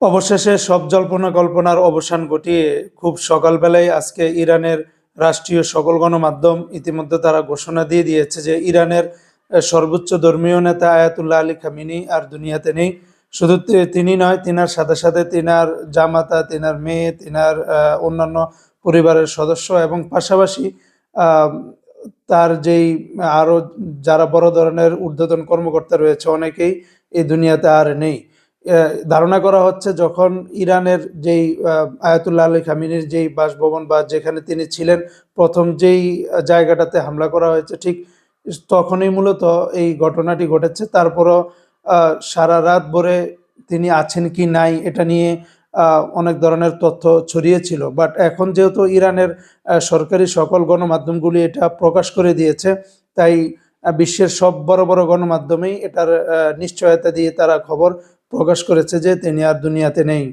অবশেষে সব জল্পনা কল্পনার অবসান ঘটিয়ে খুব সকালবেলায় আজকে ইরানের রাষ্ট্রীয় সকল গণমাধ্যম ইতিমধ্যে তারা ঘোষণা দিয়ে দিয়েছে যে ইরানের সর্বোচ্চ ধর্মীয় নেতা আয়াতুল্লাহ আলী খামিনি আর দুনিয়াতে নেই। শুধু তিনি নয়, তিনার সাথে সাথে তিনার জামাতা, তিনার মেয়ে, তিনার অন্যান্য পরিবারের সদস্য এবং পাশাপাশি আহ, তার যেই আরো যারা বড় ধরনের ঊর্ধ্বতন কর্মকর্তা রয়েছে অনেকেই এই দুনিয়াতে আর নেই। ধারণা করা হচ্ছে যখন ইরানের যেই আয়াতুল্লাহ আলী খামিনির যেই বাসভবন বা যেখানে তিনি ছিলেন প্রথম যেই জায়গাটাতে হামলা করা হয়েছে, ঠিক তখনই মূলত এই ঘটনাটি ঘটেছে। তারপরও সারা রাত ভরে তিনি আছেন কি নাই এটা নিয়ে অনেক ধরনের তথ্য ছড়িয়েছিল, বাট এখন যেহেতু ইরানের সরকারি সকল গণমাধ্যমগুলি এটা প্রকাশ করে দিয়েছে, তাই বিশ্বের সব বড় বড় গণমাধ্যমেই এটার নিশ্চয়তা দিয়ে তারা খবর প্রকাশ করেছে যে তিনি আর দুনিয়াতে নেই।